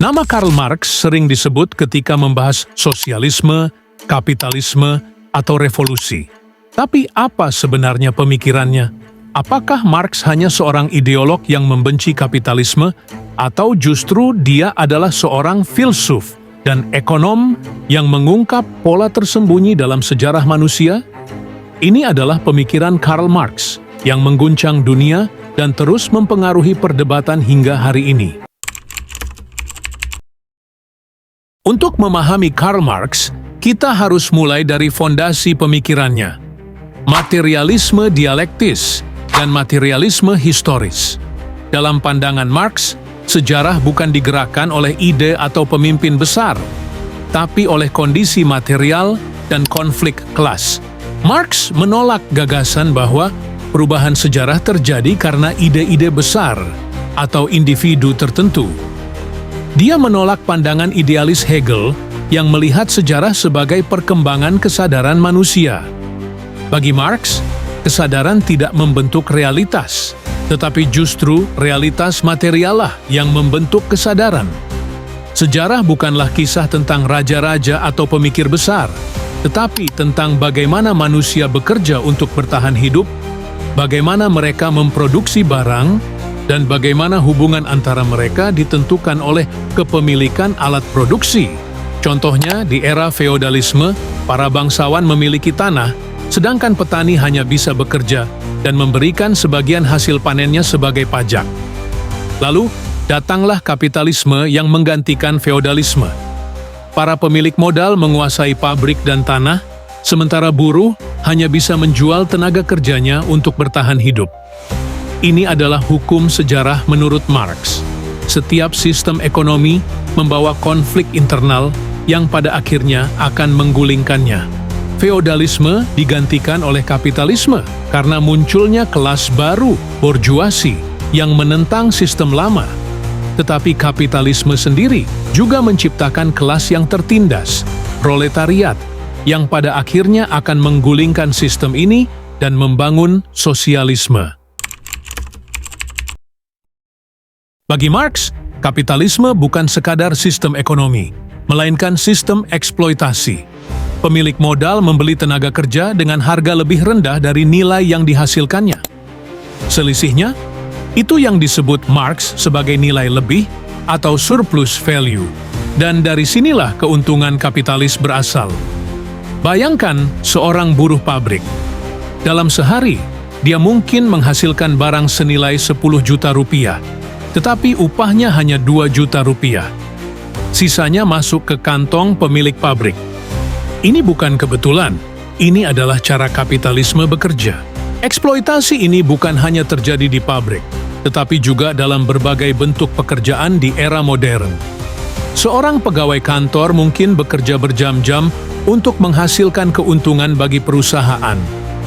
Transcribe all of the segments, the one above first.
Nama Karl Marx sering disebut ketika membahas sosialisme, kapitalisme, atau revolusi. Tapi apa sebenarnya pemikirannya? Apakah Marx hanya seorang ideolog yang membenci kapitalisme, atau justru dia adalah seorang filsuf dan ekonom yang mengungkap pola tersembunyi dalam sejarah manusia? Ini adalah pemikiran Karl Marx yang mengguncang dunia dan terus mempengaruhi perdebatan hingga hari ini. Untuk memahami Karl Marx, kita harus mulai dari fondasi pemikirannya, materialisme dialektis dan materialisme historis. Dalam pandangan Marx, sejarah bukan digerakkan oleh ide atau pemimpin besar, tapi oleh kondisi material dan konflik kelas. Marx menolak gagasan bahwa perubahan sejarah terjadi karena ide-ide besar atau individu tertentu. Dia menolak pandangan idealis Hegel yang melihat sejarah sebagai perkembangan kesadaran manusia. Bagi Marx, kesadaran tidak membentuk realitas, tetapi justru realitas materialah yang membentuk kesadaran. Sejarah bukanlah kisah tentang raja-raja atau pemikir besar, tetapi tentang bagaimana manusia bekerja untuk bertahan hidup, bagaimana mereka memproduksi barang, dan bagaimana hubungan antara mereka ditentukan oleh kepemilikan alat produksi. Contohnya, di era feodalisme, para bangsawan memiliki tanah, sedangkan petani hanya bisa bekerja dan memberikan sebagian hasil panennya sebagai pajak. Lalu, datanglah kapitalisme yang menggantikan feodalisme. Para pemilik modal menguasai pabrik dan tanah, sementara buruh hanya bisa menjual tenaga kerjanya untuk bertahan hidup. Ini adalah hukum sejarah menurut Marx. Setiap sistem ekonomi membawa konflik internal yang pada akhirnya akan menggulingkannya. Feodalisme digantikan oleh kapitalisme karena munculnya kelas baru, borjuasi, yang menentang sistem lama. Tetapi kapitalisme sendiri juga menciptakan kelas yang tertindas, proletariat, yang pada akhirnya akan menggulingkan sistem ini dan membangun sosialisme. Bagi Marx, kapitalisme bukan sekadar sistem ekonomi, melainkan sistem eksploitasi. Pemilik modal membeli tenaga kerja dengan harga lebih rendah dari nilai yang dihasilkannya. Selisihnya, itu yang disebut Marx sebagai nilai lebih atau surplus value. Dan dari sinilah keuntungan kapitalis berasal. Bayangkan seorang buruh pabrik. Dalam sehari, dia mungkin menghasilkan barang senilai 10 juta rupiah. Tetapi upahnya hanya 2 juta rupiah. Sisanya masuk ke kantong pemilik pabrik. Ini bukan kebetulan, ini adalah cara kapitalisme bekerja. Eksploitasi ini bukan hanya terjadi di pabrik, tetapi juga dalam berbagai bentuk pekerjaan di era modern. Seorang pegawai kantor mungkin bekerja berjam-jam untuk menghasilkan keuntungan bagi perusahaan,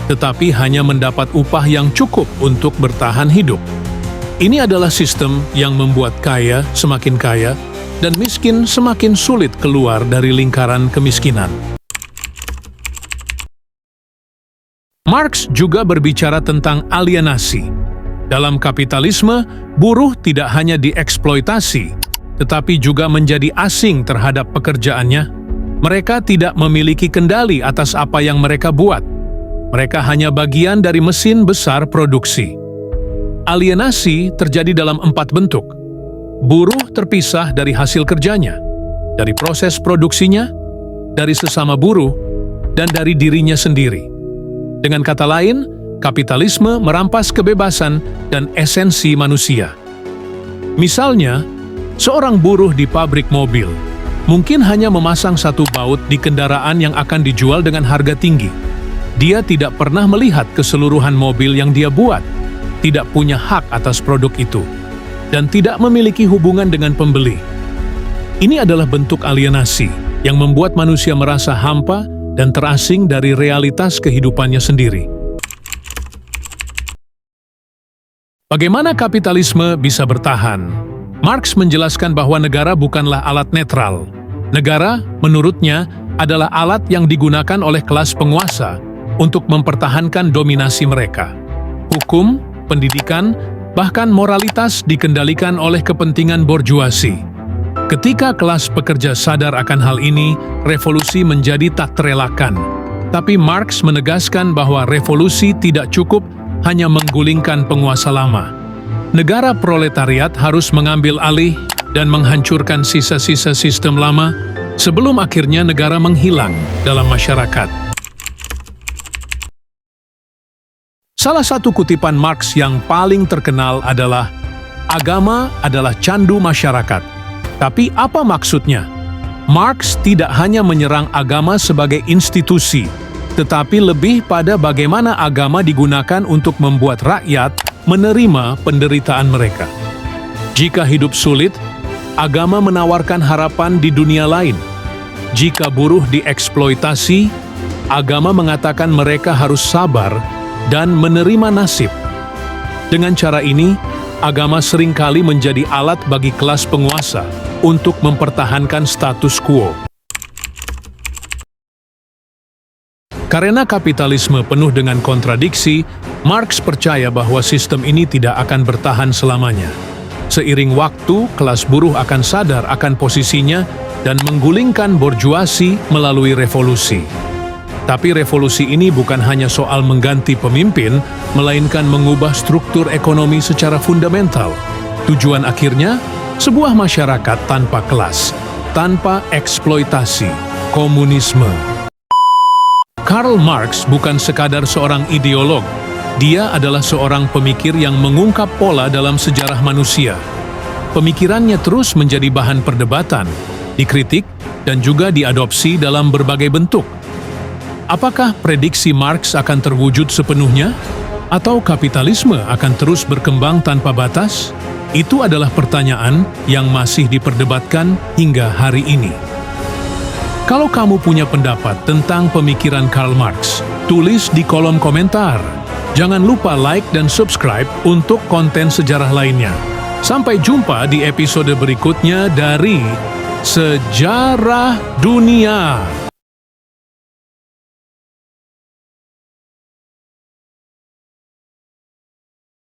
tetapi hanya mendapat upah yang cukup untuk bertahan hidup. Ini adalah sistem yang membuat kaya semakin kaya dan miskin semakin sulit keluar dari lingkaran kemiskinan. Marx juga berbicara tentang alienasi. Dalam kapitalisme, buruh tidak hanya dieksploitasi, tetapi juga menjadi asing terhadap pekerjaannya. Mereka tidak memiliki kendali atas apa yang mereka buat. Mereka hanya bagian dari mesin besar produksi. Alienasi terjadi dalam 4 bentuk. Buruh terpisah dari hasil kerjanya, dari proses produksinya, dari sesama buruh, dan dari dirinya sendiri. Dengan kata lain, kapitalisme merampas kebebasan dan esensi manusia. Misalnya, seorang buruh di pabrik mobil mungkin hanya memasang satu baut di kendaraan yang akan dijual dengan harga tinggi. Dia tidak pernah melihat keseluruhan mobil yang dia buat, tidak punya hak atas produk itu, dan tidak memiliki hubungan dengan pembeli. Ini adalah bentuk alienasi yang membuat manusia merasa hampa dan terasing dari realitas kehidupannya sendiri. Bagaimana kapitalisme bisa bertahan? Marx menjelaskan bahwa negara bukanlah alat netral. Negara, menurutnya, adalah alat yang digunakan oleh kelas penguasa untuk mempertahankan dominasi mereka. Hukum, pendidikan, bahkan moralitas dikendalikan oleh kepentingan borjuasi. Ketika kelas pekerja sadar akan hal ini, revolusi menjadi tak terelakkan. Tapi Marx menegaskan bahwa revolusi tidak cukup hanya menggulingkan penguasa lama. Negara proletariat harus mengambil alih dan menghancurkan sisa-sisa sistem lama sebelum akhirnya negara menghilang dalam masyarakat. Salah satu kutipan Marx yang paling terkenal adalah, "Agama adalah candu masyarakat." Tapi apa maksudnya? Marx tidak hanya menyerang agama sebagai institusi, tetapi lebih pada bagaimana agama digunakan untuk membuat rakyat menerima penderitaan mereka. Jika hidup sulit, agama menawarkan harapan di dunia lain. Jika buruh dieksploitasi, agama mengatakan mereka harus sabar dan menerima nasib. Dengan cara ini, agama seringkali menjadi alat bagi kelas penguasa untuk mempertahankan status quo. Karena kapitalisme penuh dengan kontradiksi, Marx percaya bahwa sistem ini tidak akan bertahan selamanya. Seiring waktu, kelas buruh akan sadar akan posisinya dan menggulingkan borjuasi melalui revolusi. Tapi revolusi ini bukan hanya soal mengganti pemimpin, melainkan mengubah struktur ekonomi secara fundamental. Tujuan akhirnya, sebuah masyarakat tanpa kelas, tanpa eksploitasi, komunisme. Karl Marx bukan sekadar seorang ideolog, dia adalah seorang pemikir yang mengungkap pola dalam sejarah manusia. Pemikirannya terus menjadi bahan perdebatan, dikritik, dan juga diadopsi dalam berbagai bentuk. Apakah prediksi Marx akan terwujud sepenuhnya? Atau kapitalisme akan terus berkembang tanpa batas? Itu adalah pertanyaan yang masih diperdebatkan hingga hari ini. Kalau kamu punya pendapat tentang pemikiran Karl Marx, tulis di kolom komentar. Jangan lupa like dan subscribe untuk konten sejarah lainnya. Sampai jumpa di episode berikutnya dari Sejarah Dunia.